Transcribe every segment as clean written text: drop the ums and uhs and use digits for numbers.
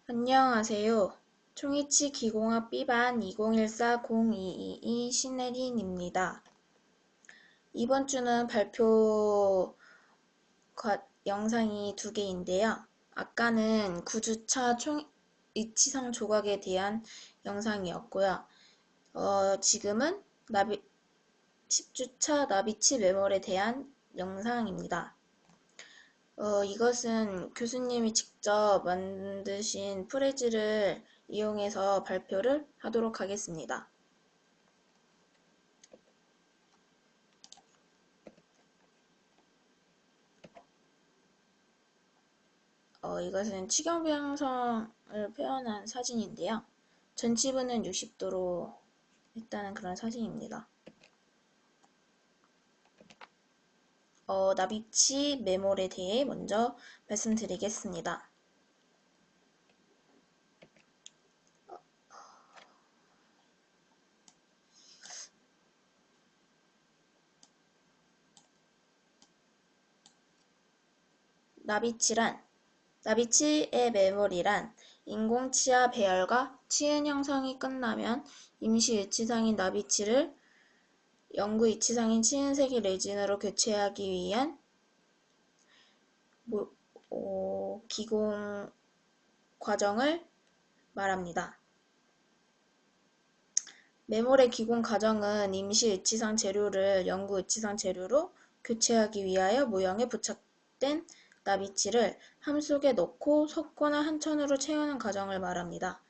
안녕하세요. 총이치 기공학 B반 2014-0222 신혜린입니다. 이번 주는 발표 영상이 두 개인데요. 아까는 9주차 총이치상 조각에 대한 영상이었고요. 지금은 10주차 나비치 매몰에 대한 영상입니다. 이것은 교수님이 직접 만드신 프레즈를 이용해서 발표를 하도록 하겠습니다. 이것은 치경부 형성을 표현한 사진인데요. 전치부는 60도로 했다는 그런 사진입니다. 나비치 매몰에 대해 먼저 말씀드리겠습니다. 나비치의 매몰이란 인공치아 배열과 치은 형성이 끝나면 임시 위치상인 나비치를 영구 위치상인 치은색의 레진으로 교체하기 위한 기공 과정을 말합니다. 매몰의 기공 과정은 임시 위치상 재료를 영구 위치상 재료로 교체하기 위하여 모형에 부착된 나비치를 함 속에 넣고 섞거나 한천으로 채우는 과정을 말합니다.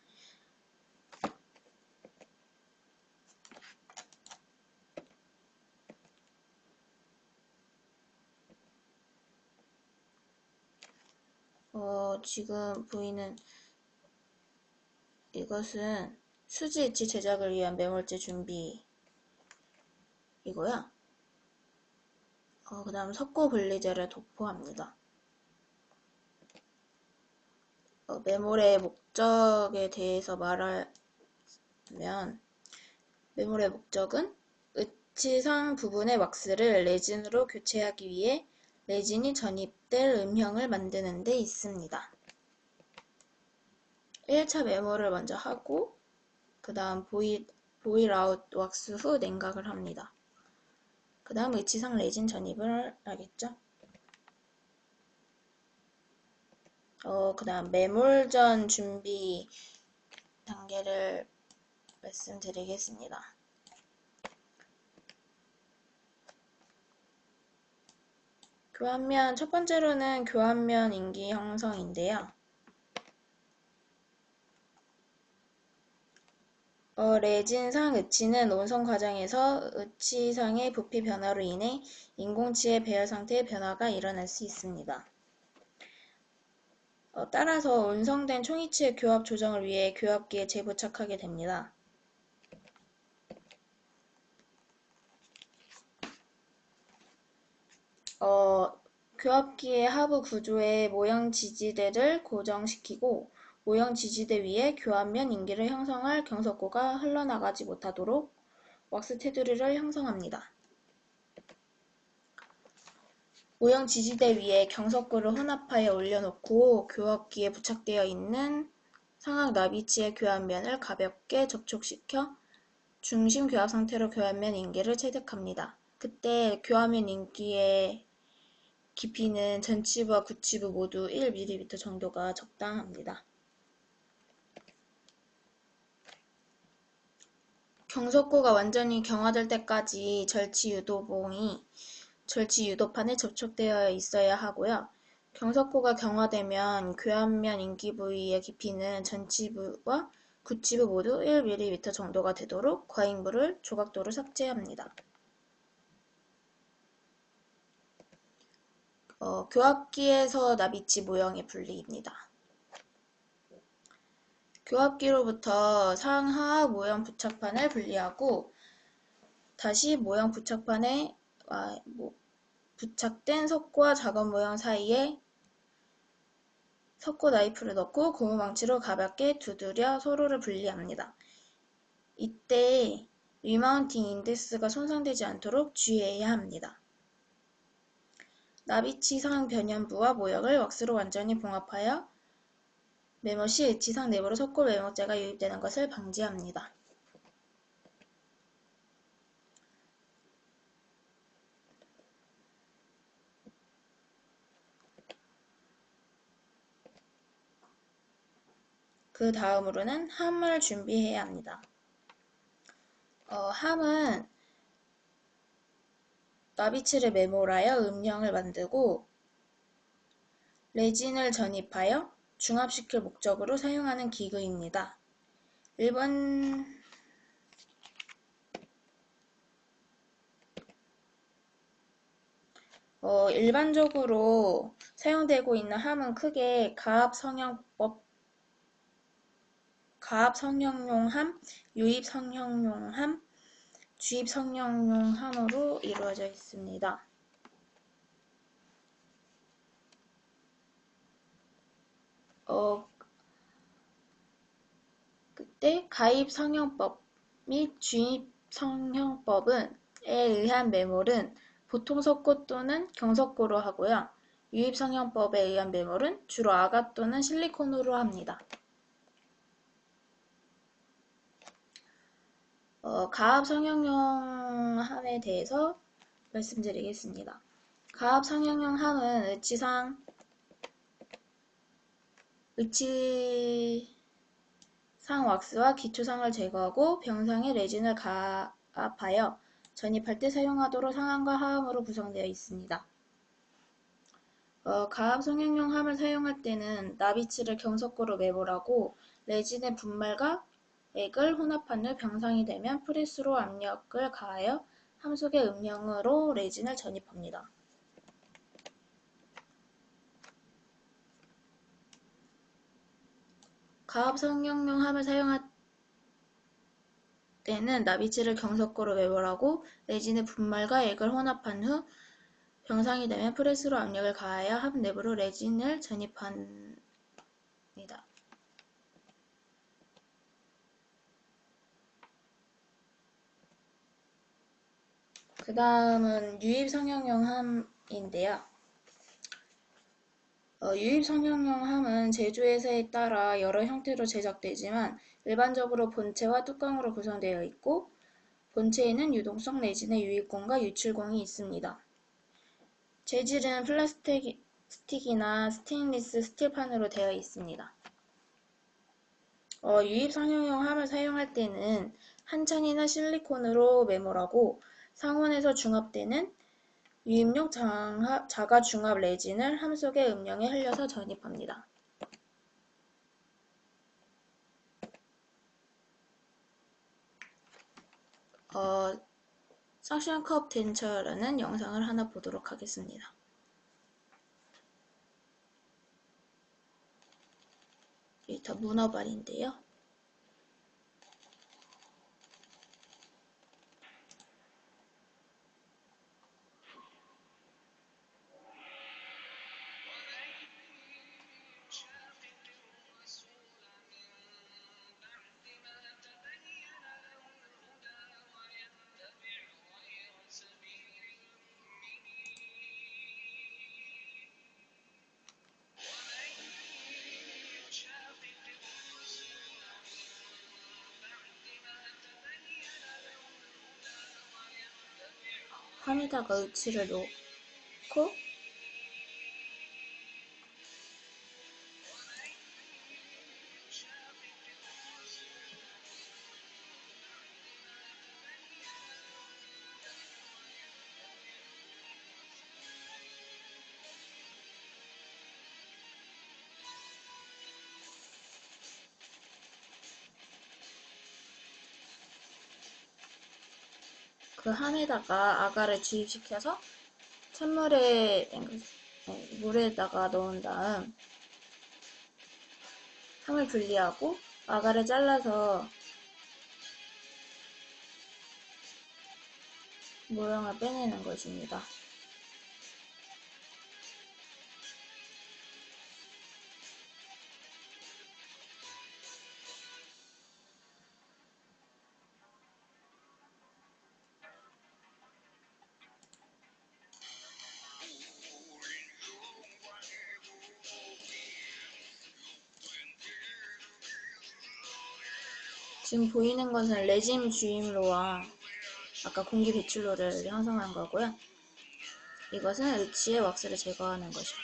지금 보이는 이것은 수지 엣지 제작을 위한 매몰재 준비이고요. 그 다음 석고 분리제를 도포합니다. 매몰의 목적에 대해서 말하면 매몰의 목적은 으치상 부분의 왁스를 레진으로 교체하기 위해 레진이 전입될 음형을 만드는 데 있습니다. 1차 매몰을 먼저 하고 그 다음 보일 아웃 왁스 후 냉각을 합니다. 그 다음 으치상 레진 전입을 하겠죠. 그 다음 매몰 전 준비 단계를 말씀드리겠습니다. 교환면, 첫 번째로는 교환면 인기 형성인데요. 레진상 으치는 온성 과정에서 으치상의 부피 변화로 인해 인공치의 배열 상태의 변화가 일어날 수 있습니다. 따라서 온성된 총이치의 교합 조정을 위해 교합기에 재부착하게 됩니다. 교합기의 하부 구조에 모형 지지대를 고정시키고 모형 지지대 위에 교환면 인기를 형성할 경석고가 흘러나가지 못하도록 왁스 테두리를 형성합니다. 모형 지지대 위에 경석고를 혼합하여 올려놓고 교합기에 부착되어 있는 상악 나비치의 교환면을 가볍게 접촉시켜 중심 교합 상태로 교환면 인기를 체득합니다. 그때 교환면 인기의 깊이는 전치부와 구치부 모두 1mm 정도가 적당합니다. 경석고가 완전히 경화될 때까지 절치 유도판에 접촉되어 있어야 하고요. 경석고가 경화되면 교환면 인기 부위의 깊이는 전치부와 구치부 모두 1mm 정도가 되도록 과잉부를 조각도로 삭제합니다. 교합기에서 나비치 모형의 분리입니다. 교합기로부터 상하하 모형 부착판을 분리하고 다시 모형 부착판에 부착된 석고와 작업 모형 사이에 석고 나이프를 넣고 고무망치로 가볍게 두드려 서로를 분리합니다. 이때 리마운팅 인덱스가 손상되지 않도록 주의해야 합니다. 나비치 상 변연부와 모형을 왁스로 완전히 봉합하여 메모 시 의치상 내부로 석골 메모자가 유입되는 것을 방지합니다. 그 다음으로는 함을 준비해야 합니다. 함은 나비치를 메모하여 음영을 만들고 레진을 전입하여 중합시킬 목적으로 사용하는 기구입니다. 일반적으로 사용되고 있는 함은 크게 가압 성형용 함, 유입 성형용 함, 주입 성형용 함으로 이루어져 있습니다. 그때 가입 성형법 및 주입 성형법에 의한 매몰은 보통 석고 또는 경석고로 하고요. 유입 성형법에 의한 매몰은 주로 아가 또는 실리콘으로 합니다. 가압 성형용 함에 대해서 말씀드리겠습니다. 가압 성형용 함은 의치상 왁스와 기초상을 제거하고 병상에 레진을 가압하여 전입할 때 사용하도록 상함과 하함으로 구성되어 있습니다. 가압 성형용 함을 사용할 때는 나비치를 경석고로 매몰하고 레진의 분말과 액을 혼합한 후 병상이 되면 프레스로 압력을 가하여 함 속의 음영으로 레진을 전입합니다. 가압 성형용 함을 사용할 때는 나비치를 경석고로 매몰하고 레진의 분말과 액을 혼합한 후 병상이 되면 프레스로 압력을 가하여 함 내부로 레진을 전입합니다. 그 다음은 유입 성형용 함인데요. 유입 성형용 함은 제조회사에 따라 여러 형태로 제작되지만 일반적으로 본체와 뚜껑으로 구성되어 있고 본체에는 유동성 레진의 유입공과 유출공이 있습니다. 재질은 플라스틱이나 스테인리스 스틸판으로 되어 있습니다. 유입 성형용 함을 사용할 때는 한천이나 실리콘으로 매몰하고 상온에서 중합되는 유입용 자가 중합 레진을 함 속의 음영에 흘려서 전입합니다. 석션 컵 덴처라는 영상을 하나 보도록 하겠습니다. 데이터 문어발인데요. 함에다가 의치를 놓고 그 함에다가 아가를 주입시켜서 물에다가 넣은 다음 함을 분리하고 아가를 잘라서 모형을 빼내는 것입니다. 지금 보이는 것은 레짐 주임로와 아까 공기 배출로를 형성한 거고요. 이것은 의치의 왁스를 제거하는 것이요.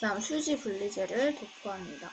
그 다음 수지 분리제를 도포합니다.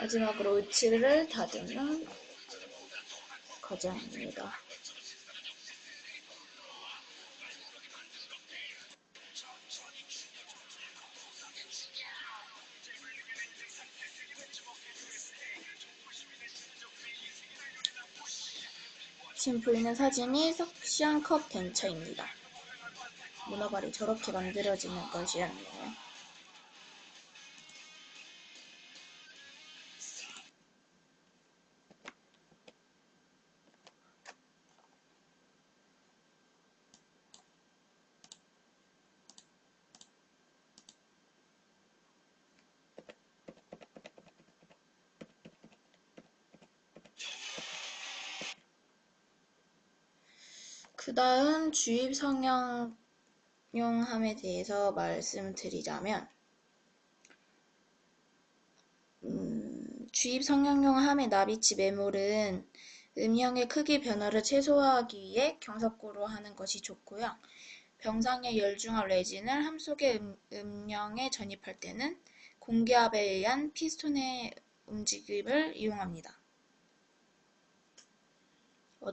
마지막으로 우치를 다듬는 과정입니다. 지금 보이는 사진이 석션컵 덴처입니다. 문어발이 저렇게 만들어지는 것이었네요. 그 다음 주입 성형용함에 대해서 말씀드리자면 주입 성형용함의 나비치 매몰은 음영의 크기 변화를 최소화하기 위해 경사구로 하는 것이 좋고요. 병상의 열중합 레진을 함 속의 음영에 전입할 때는 공기압에 의한 피스톤의 움직임을 이용합니다.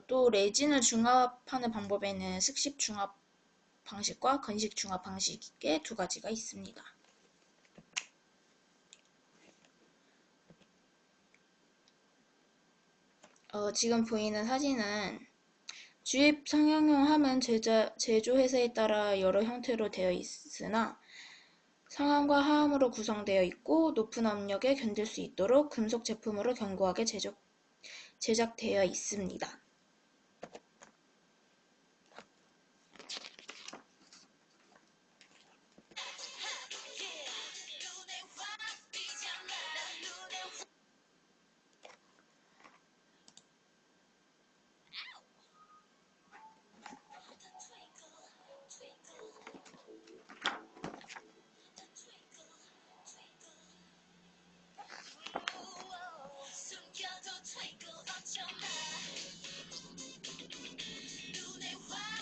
또 레진을 중합하는 방법에는 습식 중합 방식과 건식 중합 방식의 두 가지가 있습니다. 지금 보이는 사진은 주입 성형용 함은 제조 회사에 따라 여러 형태로 되어 있으나 상함과 하함으로 구성되어 있고 높은 압력에 견딜 수 있도록 금속 제품으로 견고하게 제작되어 있습니다.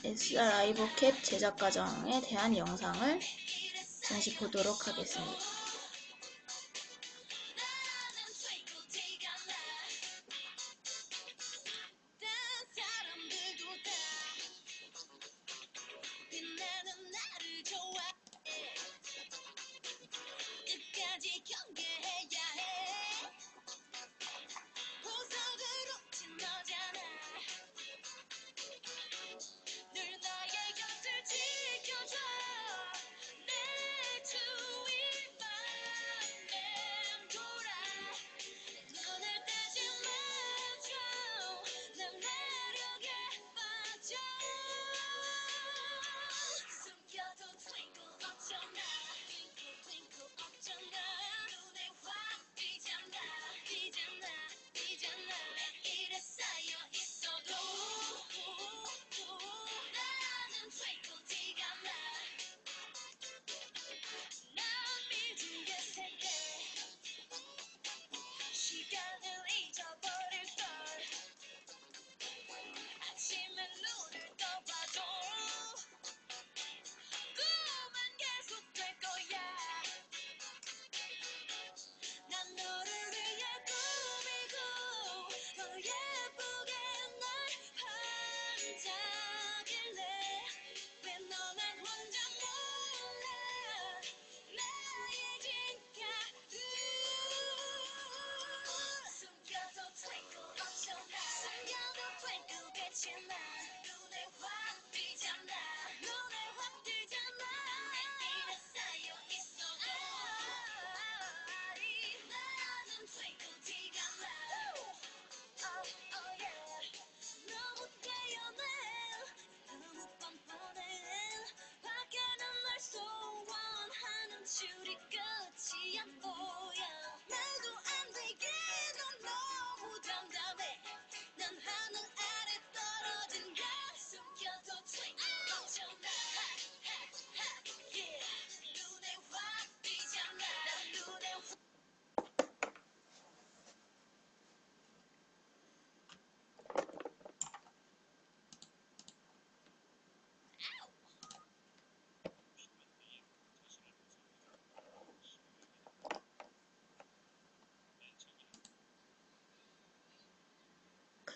SR 아이보캡 제작 과정에 대한 영상을 잠시 보도록 하겠습니다.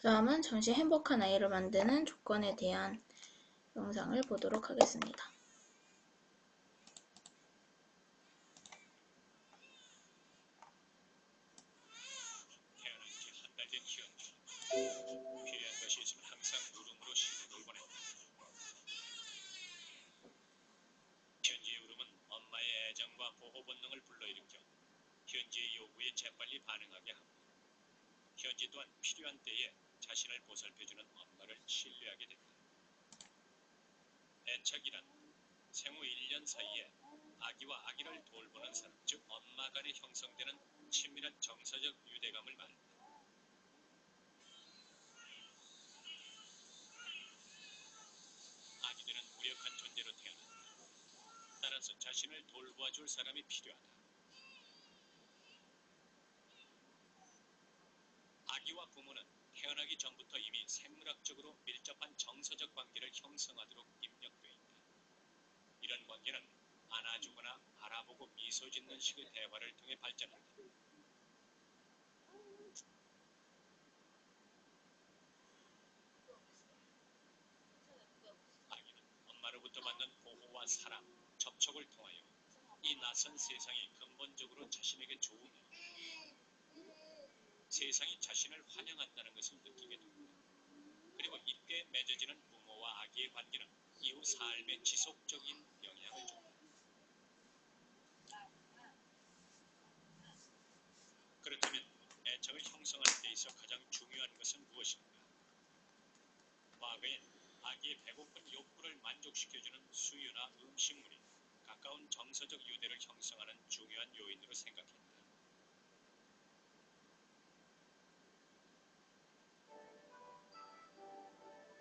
다음은 잠시 행복한 아이를 만드는 조건에 대한 영상을 보도록 하겠습니다. 태어난 지 한 달 된 현주. 필요한 것이 있으면 항상 울음으로 신호를 보낸다. 현지의 울음은 엄마의 애정과 보호 본능을 불러일으켜 현지의 요구에 재빨리 반응하게 합니다. 현지 또한 필요한 때에 자신을 보살펴주는 엄마를 신뢰하게 된다. 애착이란 생후 1년 사이에 아기와 아기를 돌보는 사람, 즉 엄마 간에 형성되는 친밀한 정서적 유대감을 말한다. 아기들은 무력한 존재로 태어난다. 따라서 자신을 돌보아줄 사람이 필요하다. 아기와 부모는 태어나기 전부터 이미 생물학적으로 밀접한 정서적 관계를 형성하도록 입력되어 있다. 이런 관계는 안아주거나 바라보고 미소 짓는 식의 대화를 통해 발전한다. 아기는 엄마로부터 받는 보호와 사랑, 접촉을 통하여 이 낯선 세상이 근본적으로 자신에게 좋으며 세상이 자신을 환영한다는 것을 느끼게 됩니다. 그리고 이때 맺어지는 부모와 아기의 관계는 이후 삶에 지속적인 영향을 줍니다. 그렇다면 애착을 형성하는 데 있어 가장 중요한 것은 무엇인가? 과거엔 아기의 배고픈 욕구를 만족시켜주는 수유나 음식물이 가까운 정서적 유대를 형성하는 중요한 요인으로 생각했다.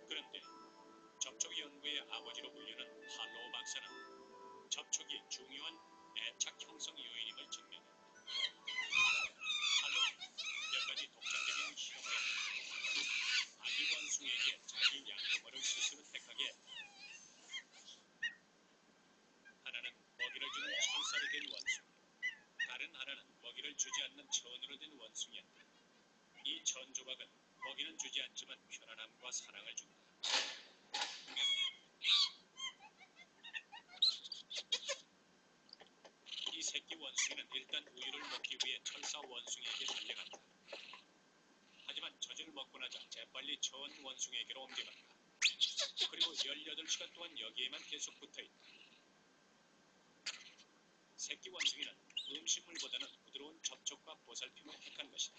그런데 접촉 연구의 아버지로 불리는 할로우 박사는 접촉이 중요한 애착 형성 요인임을 증명했다. 할로우는 몇 가지 독창적인 실험을 했다. 아기 원숭이에게 자기 양부모를 스스로 택하게 했다. 하나는 먹이를 주는 천사로 된 원숭이, 다른 하나는 먹이를 주지 않는 천으로 된 원숭이였다. 이 천 조각은 먹이는 주지 않지만 편안함과 사랑을 준다. 이 새끼 원숭이는 일단 우유를 먹기 위해 천사 원숭이에게 달려간다. 하지만 젖을 먹고 나자 재빨리 천 원숭이에게로 옮겨간다. 그리고 18시간 동안 여기에만 계속 붙어있다. 새끼 원숭이는 음식물보다는 부드러운 접촉과 보살핌을 택한 것이다.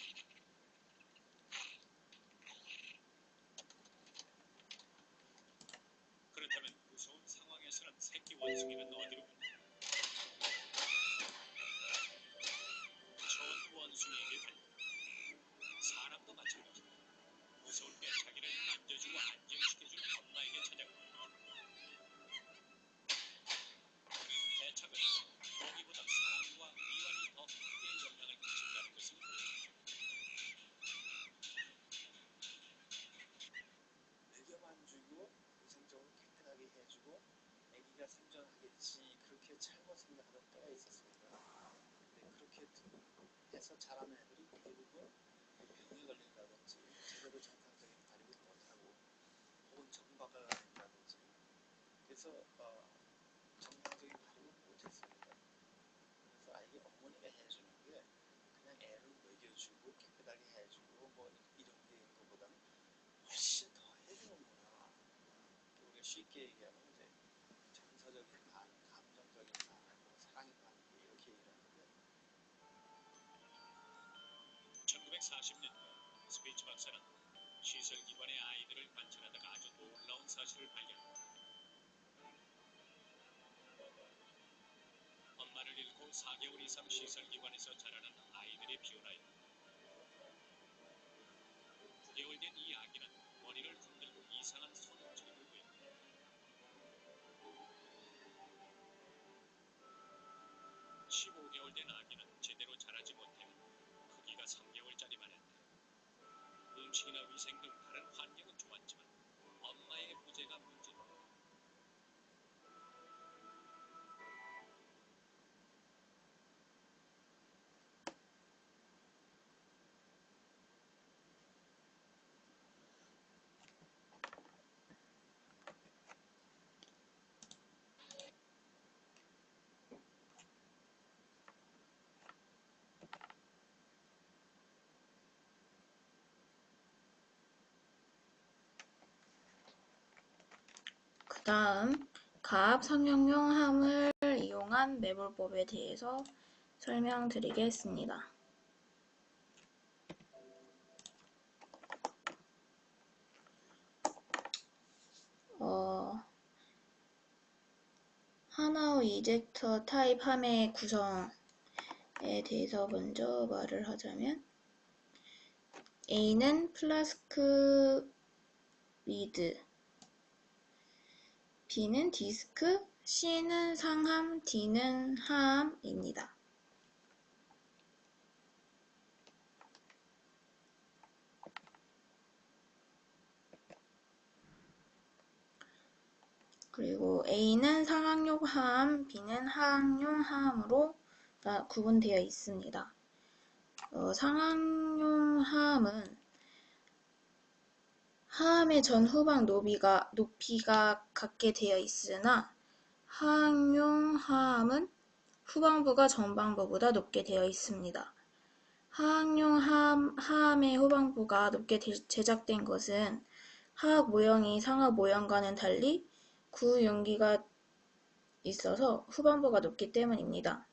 그렇다면 무서운 상황에서는 새끼 원숭이는 어디로 간다? 천 원숭이에게 달린다. 사람도 마찬가지다. 무서울 때 자기를 만져주고 안정시켜줄 엄마에게 찾아간다. 애착은 먹이보다 사랑과 위안이 더 크게 영향을 미친다는 것을 보여준다. 먹여만 주고 위생적으로 깨끗하게 해주고 아기가 생존하겠지 그렇게 잘못 생각하던 때가 있었습니다. 근데 그렇게 해서 자라는 애들이 대부분 병에 걸린다든지 제대로 정상적인 발육을 못하고 혹은 정박을 한다든지 그래서 정상적인 발육을 못했습니다. 그래서 아이가 어머니가 해주는 게 그냥 애를 먹여주고 깨끗하게 해주고 뭐 이런 게 것보다는 훨씬 더 해주는구나. 우리가 쉽게 얘기하면 이제 정서적인 반응, 감정적인 반응, 뭐 사랑의 반응 이렇게 얘기하는데 1940년대 스피츠 박사는 시설기관의 아이들을 관찰하다가 아주 놀라운 사실을 발견했다. 엄마를 잃고 4개월 이상 시설기관에서 자라는 아이들의 변화였다. 9개월 된 이 아기는 머리를 흔들고 이상한 손움직임을 보였다. 15개월 된 아기는 제대로 자라지 못해 크기가 3개월짜리만 했다. 음식이나 위생 등 다른 환경은 좋았지만 엄마의 부재가 문제다. 다음, 가압 상용용 함을 이용한 매몰법에 대해서 설명드리겠습니다. 하나의 이젝터 타입 함의 구성에 대해서 먼저 말을 하자면, A는 플라스크 리드, B는 디스크, C는 상함, D는 하함입니다. 그리고 A는 상항용 하함, B는 하항용 하함으로 구분되어 있습니다. 상항용 하함은 하함의 전후방 높이가 같게 되어 있으나 하항용 하함은 후방부가 전방부보다 높게 되어 있습니다. 하항용 하함의 후방부가 높게 제작된 것은 하악 모형이 상하 모형과는 달리 구용기가 있어서 후방부가 높기 때문입니다.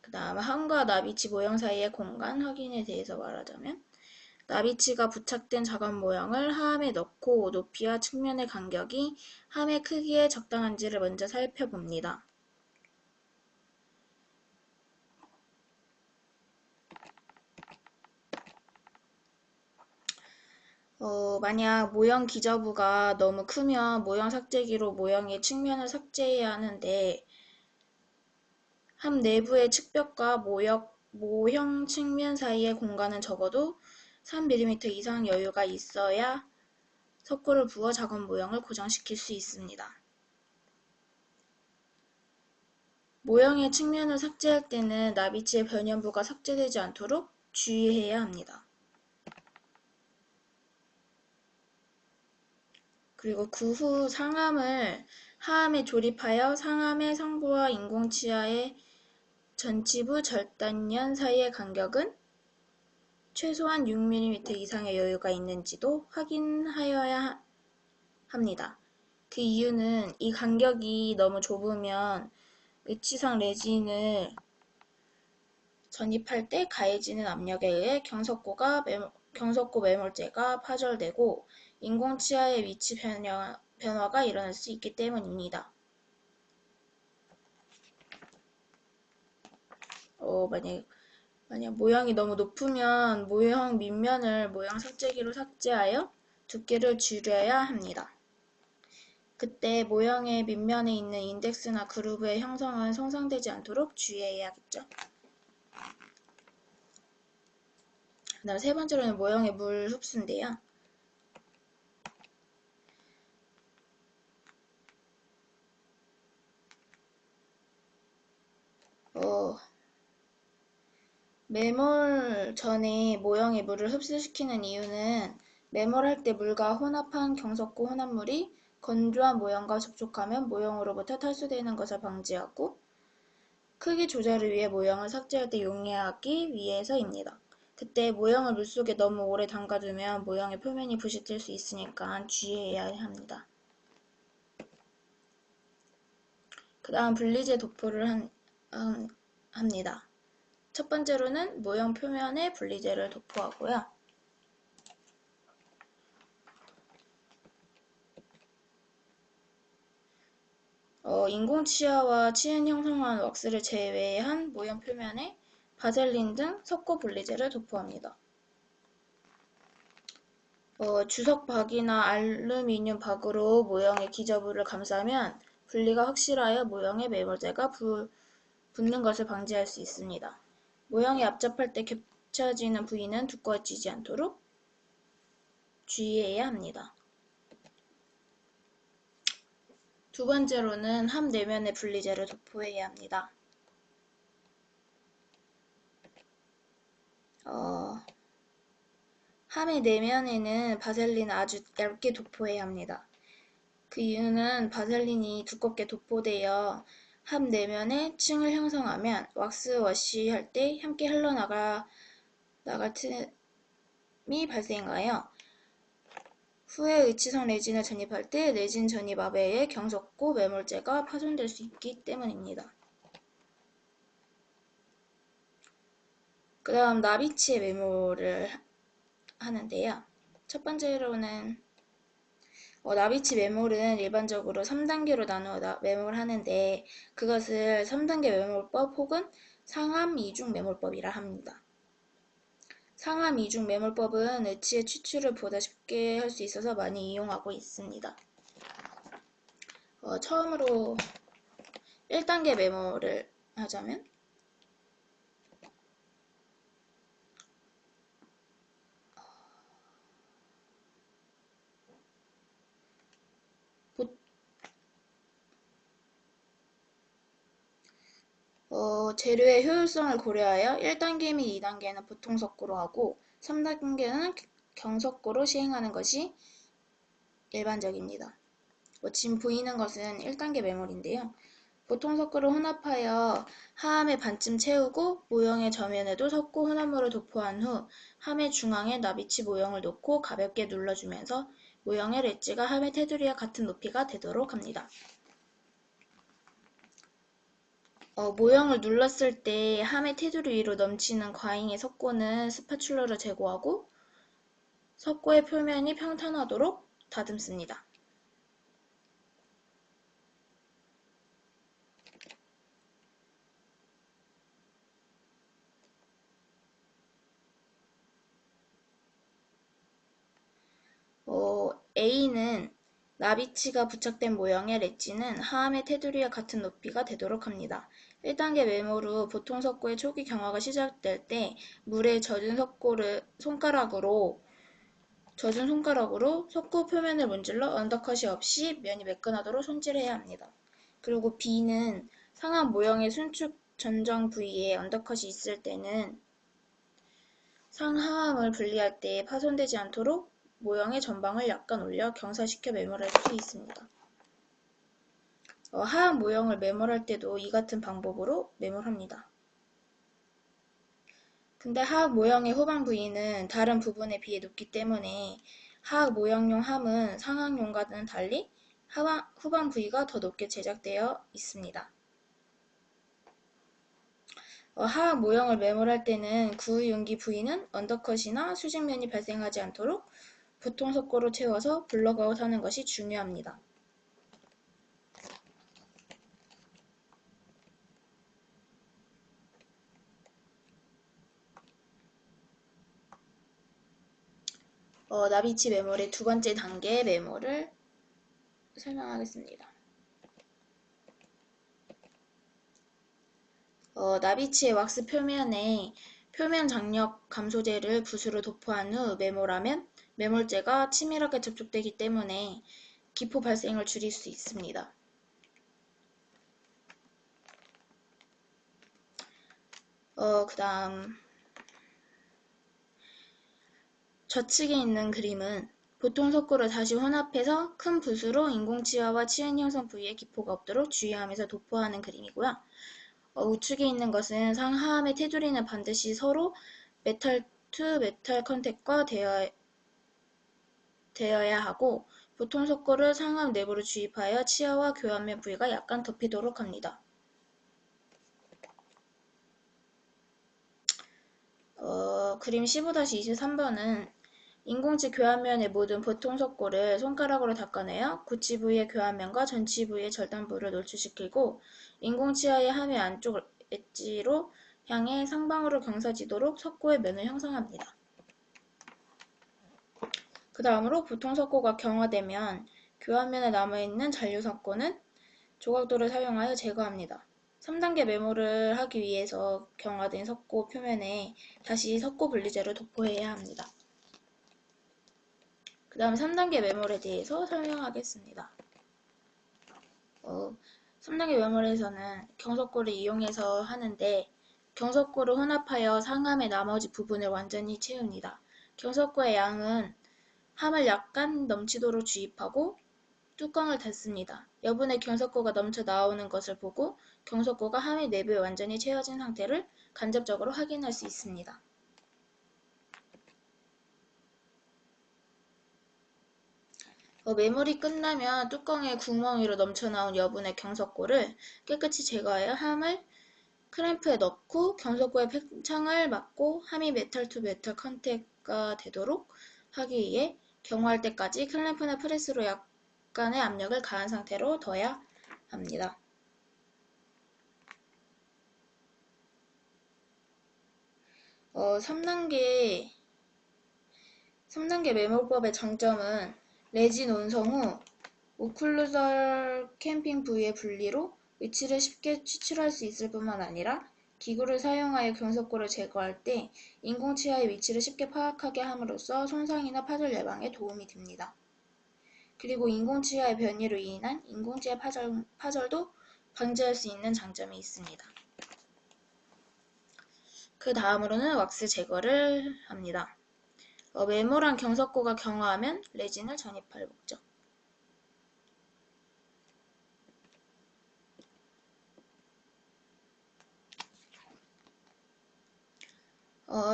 그 다음 함과 나비치 모형 사이의 공간 확인에 대해서 말하자면, 나비치가 부착된 작업 모형을 하함에 넣고 높이와 측면의 간격이 함의 크기에 적당한지를 먼저 살펴봅니다. 만약 모형 기저부가 너무 크면 모형 삭제기로 모형의 측면을 삭제해야 하는데, 함 내부의 측벽과 모형 측면 사이의 공간은 적어도 3mm 이상 여유가 있어야 석고를 부어 작업 모형을 고정시킬 수 있습니다. 모형의 측면을 삭제할 때는 나비치의 변연부가 삭제되지 않도록 주의해야 합니다. 그리고 그 후 상함을 하함에 조립하여 상함의 상부와 인공치아의 전치부 절단면 사이의 간격은 최소한 6mm 이상의 여유가 있는지도 확인하여야 합니다. 그 이유는 이 간격이 너무 좁으면 의치상 레진을 전입할 때 가해지는 압력에 의해 경석고 매몰재가 파절되고 인공치아의 위치 변화가 일어날 수 있기 때문입니다. 만약 모형이 너무 높으면 모형 밑면을 모형 삭제기로 삭제하여 두께를 줄여야 합니다. 그때 모형의 밑면에 있는 인덱스나 그루브의 형성은 손상되지 않도록 주의해야겠죠. 그다음 세 번째로는 모형의 물 흡수인데요. 매몰 전에 모형의 물을 흡수시키는 이유는 매몰할 때 물과 혼합한 경석고 혼합물이 건조한 모형과 접촉하면 모형으로부터 탈수되는 것을 방지하고 크기 조절을 위해 모형을 삭제할 때 용이하기 위해서입니다. 그때 모형을 물속에 너무 오래 담가두면 모형의 표면이 부식될 수 있으니까 주의해야 합니다. 그 다음 분리재 도포를 합니다. 첫 번째로는 모형 표면에 분리재를 도포하고요. 인공치아와 치은 형성한 왁스를 제외한 모형 표면에 바셀린 등 석고 분리재를 도포합니다. 주석 박이나 알루미늄 박으로 모형의 기저부를 감싸면 분리가 확실하여 모형에 매몰재가 붙는 것을 방지할 수 있습니다. 모형이 압접할 때 겹쳐지는 부위는 두꺼워지지 않도록 주의해야 합니다. 두 번째로는 함 내면에 분리재를 도포해야 합니다. 함의 내면에는 바셀린을 아주 얇게 도포해야 합니다. 그 이유는 바셀린이 두껍게 도포되어 함 내면에 층을 형성하면 왁스 워시 할 때 함께 흘러나갈 발생하여 후에 의치성 레진을 전입할 때 레진 전입압에 의해 경석고 매몰재가 파손될 수 있기 때문입니다. 그 다음 나비치의 매몰을 하는데요. 첫 번째로는 나비치 매몰은 일반적으로 3단계로 나누어 매몰하는데 그것을 3단계 매몰법 혹은 상암 이중 매몰법이라 합니다. 상암 이중 매몰법은 의치의 추출을 보다 쉽게 할 수 있어서 많이 이용하고 있습니다. 처음으로 1단계 매몰을 하자면 재료의 효율성을 고려하여 1단계 및 2단계는 보통 석고로 하고 3단계는 경석고로 시행하는 것이 일반적입니다. 지금 보이는 것은 1단계 매몰인데요. 보통 석고를 혼합하여 하암의 반쯤 채우고 모형의 저면에도 석고 혼합물을 도포한 후 함의 중앙에 나비치 모형을 놓고 가볍게 눌러주면서 모형의 렛지가 함의 테두리와 같은 높이가 되도록 합니다. 모형을 눌렀을 때 함의 테두리 위로 넘치는 과잉의 석고는 스파츌러로 제거하고 석고의 표면이 평탄하도록 다듬습니다. A는 나비치가 부착된 모형의 렛지는 하암의 테두리와 같은 높이가 되도록 합니다. 1단계 매몰 후 보통 석고의 초기 경화가 시작될 때 물에 젖은 손가락으로 석고 표면을 문질러 언더컷이 없이 면이 매끈하도록 손질해야 합니다. 그리고 B는 상암 모형의 순축 전정 부위에 언더컷이 있을 때는 상하암을 분리할 때 파손되지 않도록 모형의 전방을 약간 올려 경사시켜 매몰할 수 있습니다. 하암 모형을 매몰할 때도 이 같은 방법으로 매몰합니다. 근데 하악 모형의 후방 부위는 다른 부분에 비해 높기 때문에 하악 모형용 함은 상악용과는 달리 후방 부위가 더 높게 제작되어 있습니다. 하악 모형을 매몰할 때는 구유용기 부위는 언더컷이나 수직면이 발생하지 않도록 보통 석고로 채워서 블럭아웃 하는 것이 중요합니다. 나비치 매몰의 두 번째 단계 매몰을 설명하겠습니다. 나비치의 왁스 표면에 표면 장력 감소제를 붓으로 도포한 후 매몰하면 매몰제가 치밀하게 접촉되기 때문에 기포 발생을 줄일 수 있습니다. 그 다음 좌측에 있는 그림은 보통 석고를 다시 혼합해서 큰 붓으로 인공치아와 치은 형성 부위에 기포가 없도록 주의하면서 도포하는 그림이고요. 우측에 있는 것은 상하암의 테두리는 반드시 서로 메탈 투 메탈 컨택과 되어야 하고 보통 석고를 상암 내부로 주입하여 치아와 교환면 부위가 약간 덮이도록 합니다. 그림 15-23번은 인공치 교환면의 모든 보통 석고를 손가락으로 닦아내어 구치 부위의 교환면과 전치 부위의 절단부를 노출시키고 인공치아의 함의 안쪽 엣지로 향해 상방으로 경사지도록 석고의 면을 형성합니다. 그 다음으로 보통 석고가 경화되면 교환면에 남아있는 잔류 석고는 조각도를 사용하여 제거합니다. 3단계 매몰을 하기 위해서 경화된 석고 표면에 다시 석고 분리제를 도포해야 합니다. 그 다음 3단계 매몰에 대해서 설명하겠습니다. 3단계 매몰에서는 경석고를 이용해서 하는데 경석고를 혼합하여 상함의 나머지 부분을 완전히 채웁니다. 경석고의 양은 함을 약간 넘치도록 주입하고 뚜껑을 닫습니다. 여분의 경석고가 넘쳐 나오는 것을 보고 경석고가 함의 내부에 완전히 채워진 상태를 간접적으로 확인할 수 있습니다. 매물이 끝나면 뚜껑에 구멍으로 넘쳐나온 여분의 경석고를 깨끗이 제거하여 함을 클램프에 넣고 경석고의 팽창을 막고 함이 메탈 투 메탈 컨택가 되도록 하기 위해 경화할 때까지 클램프나 프레스로 약간의 압력을 가한 상태로 둬야 합니다. 3단계 매몰법의 장점은 레진 온성 후 오클루설 캠핑 부위의 분리로 위치를 쉽게 추출할 수 있을 뿐만 아니라 기구를 사용하여 경석고를 제거할 때 인공치아의 위치를 쉽게 파악하게 함으로써 손상이나 파절 예방에 도움이 됩니다. 그리고 인공치아의 변이로 인한 인공치아 파절도 방지할 수 있는 장점이 있습니다. 그 다음으로는 왁스 제거를 합니다. 매몰한 경석고가 경화하면 레진을 전입할 목적.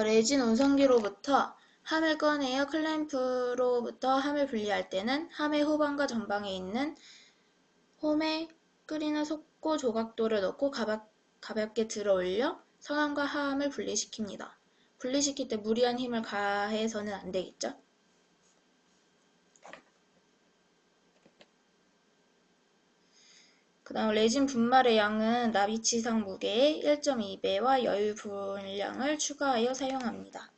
레진 온성기로부터 함을 꺼내어 클램프로부터 함을 분리할 때는 함의 후방과 전방에 있는 홈에 끓이는 속고 조각도를 넣고 가볍게 들어 올려 상함과 하함을 분리시킵니다. 분리시킬 때 무리한 힘을 가해서는 안 되겠죠? 그 다음 레진 분말의 양은 나비치상 무게의 1.2배와 여유 분량을 추가하여 사용합니다.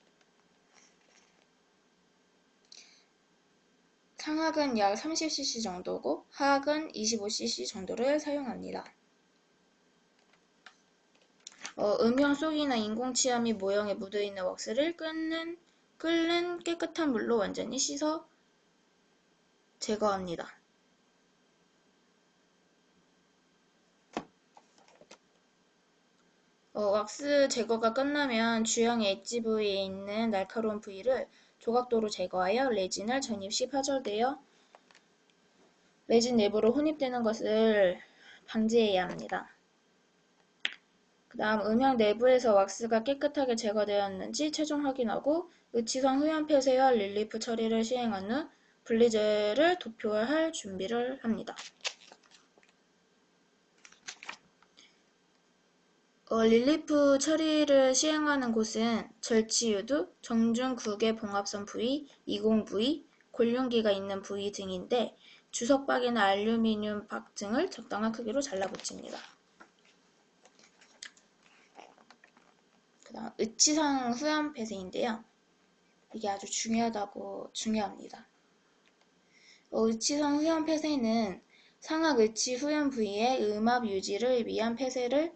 상악은 약 30cc 정도고 하악은 25cc 정도를 사용합니다. 음영 속이나 인공치아 및 모형에 묻어있는 왁스를 끓는 깨끗한 물로 완전히 씻어 제거합니다. 왁스 제거가 끝나면 주형의 엣지 부위에 있는 날카로운 부위를 조각도로 제거하여 레진을 전입 시 파절되어 레진 내부로 혼입되는 것을 방지해야 합니다. 그 다음 음향 내부에서 왁스가 깨끗하게 제거되었는지 최종 확인하고 의치선 후연 폐쇄와 릴리프 처리를 시행한 후 블리즈를 도표할 준비를 합니다. 릴리프 처리를 시행하는 곳은 절치유두, 정중 구개 봉합선 부위, 이공 부위, 골륜기가 있는 부위 등인데 주석박이나 알루미늄 박 등을 적당한 크기로 잘라붙입니다. 그 다음 의치상 후연 폐쇄인데요. 이게 아주 중요합니다. 의치상 후연 폐쇄는 상악 의치 후연 부위의 음압 유지를 위한 폐쇄를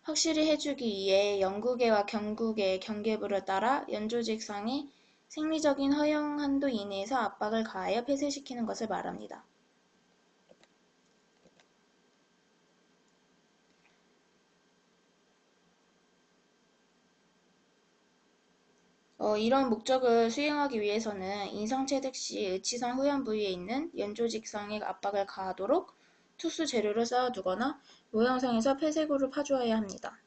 확실히 해주기 위해 영구계와 경구계의 경계부를 따라 연조직상의 생리적인 허용 한도 이내에서 압박을 가하여 폐쇄시키는 것을 말합니다. 이런 목적을 수행하기 위해서는 인상체득 시 의치상 후연 부위에 있는 연조직상의 압박을 가하도록 투수 재료를 쌓아두거나 모형상에서 폐쇄구를 파주어야 합니다.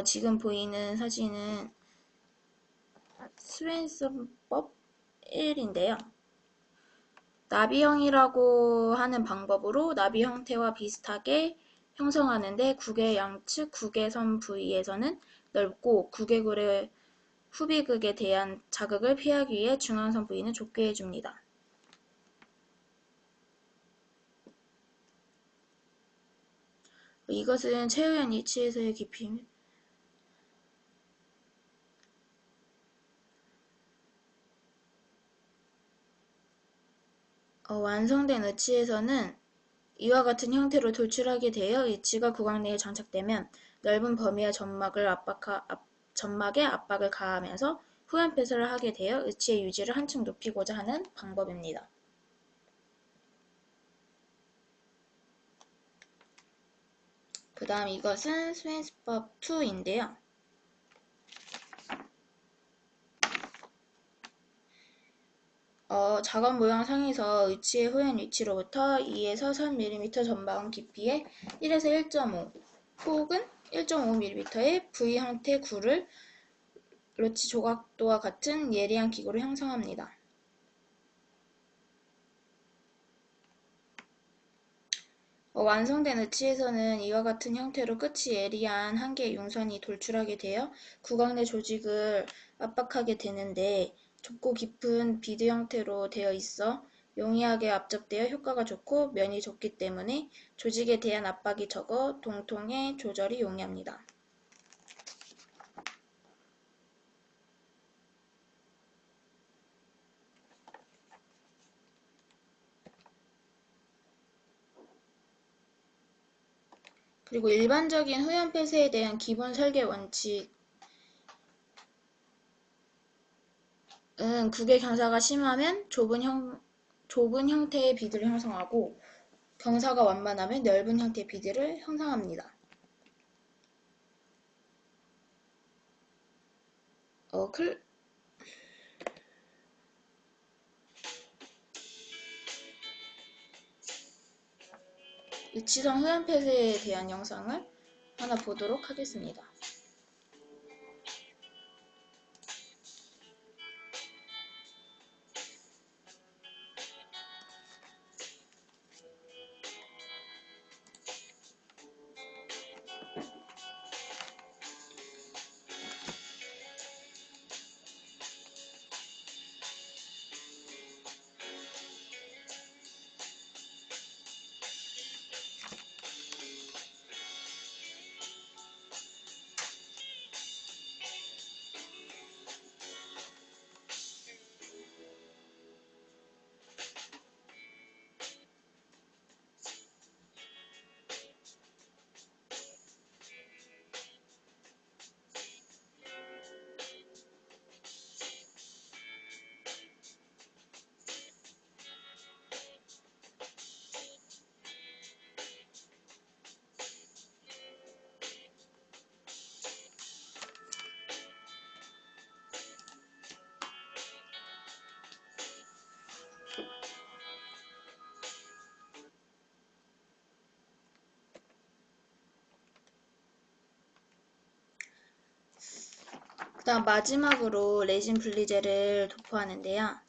지금 보이는 사진은 스웬슨법 1인데요. 나비형이라고 하는 방법으로 나비 형태와 비슷하게 형성하는데 구개 양측 구개선 부위에서는 넓고 구개골의 후비극에 대한 자극을 피하기 위해 중앙선 부위는 좁게 해줍니다. 이것은 최후연 위치에서의 깊이입니다. 완성된 의치에서는 이와 같은 형태로 돌출하게 되어 의치가 구강 내에 장착되면 넓은 범위의 점막에 압박을 가하면서 후연 폐쇄를 하게 되어 의치의 유지를 한층 높이고자 하는 방법입니다. 그 다음 이것은 스웬스법 2인데요. 작업 모양 상에서 의치의 후연 위치로부터 2에서 3mm 전방 깊이의 1에서 1.5 폭은 1.5mm의 V 형태 구를 로치 조각도와 같은 예리한 기구로 형성합니다. 완성된 의치에서는 이와 같은 형태로 끝이 예리한 한 개의 융선이 돌출하게 되어 구강 내 조직을 압박하게 되는데, 좁고 깊은 비드 형태로 되어 있어 용이하게 압접되어 효과가 좋고 면이 좁기 때문에 조직에 대한 압박이 적어 동통의 조절이 용이합니다. 그리고 일반적인 후연 폐쇄에 대한 기본 설계 원칙은 국의 경사가 심하면 좁은 형태의 비드를 형성하고, 경사가 완만하면 넓은 형태의 비드를 형성합니다. 일치선 후연 폐쇄에 대한 영상을 하나 보도록 하겠습니다. 그 다음 마지막으로 레진 분리제를 도포하는데요.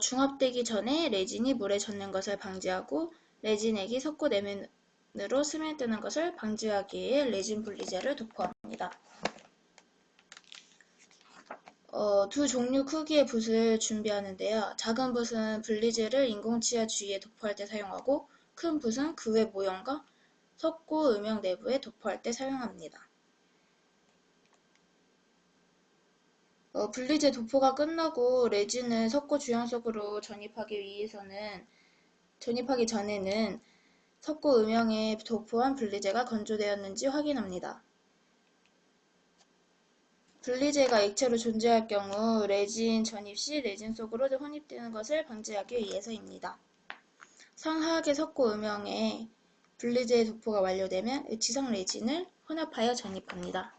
중압되기 전에 레진이 물에 젖는 것을 방지하고 레진액이 섞고 내면으로 스며드는 것을 방지하기 위해 레진 분리제를 도포합니다. 두 종류 크기의 붓을 준비하는데요. 작은 붓은 분리제를 인공치아 주위에 도포할 때 사용하고, 큰 붓은 그 외 모형과 석고 음영 내부에 도포할 때 사용합니다. 분리제 도포가 끝나고 레진을 석고 주형 속으로 전입하기 전에는 석고 음영에 도포한 분리제가 건조되었는지 확인합니다. 분리제가 액체로 존재할 경우 레진 전입 시 레진 속으로 혼입되는 것을 방지하기 위해서입니다. 상하악의 석고 음영에 분리제의 도포가 완료되면 의치상 레진을 혼합하여 전입합니다.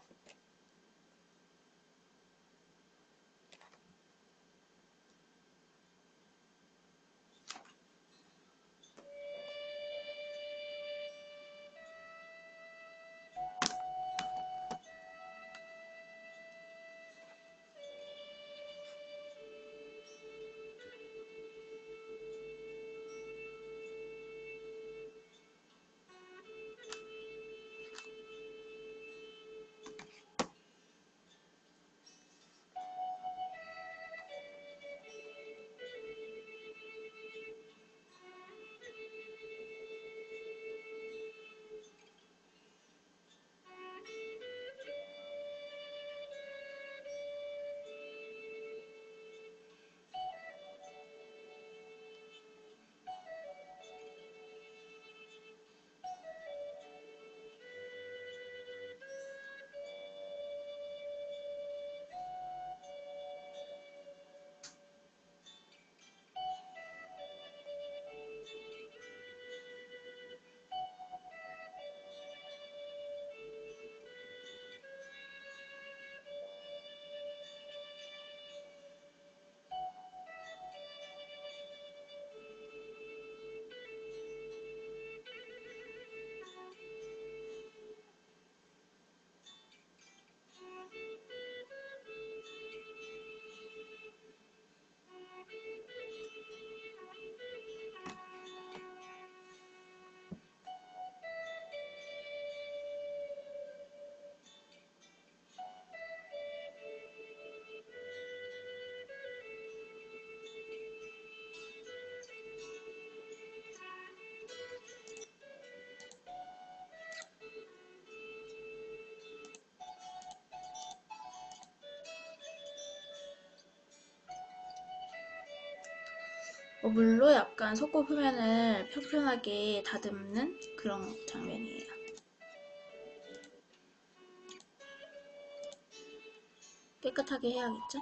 물로 약간 속고 표면을 평평하게 다듬는 그런 장면이에요. 깨끗하게 해야겠죠?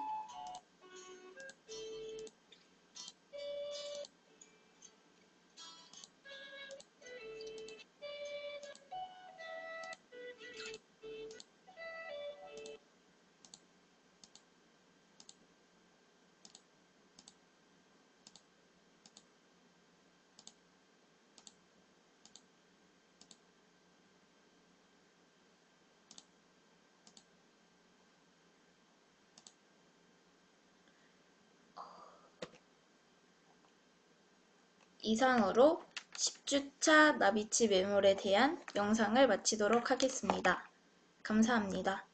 이상으로 10주차 나비치 매물에 대한 영상을 마치도록 하겠습니다. 감사합니다.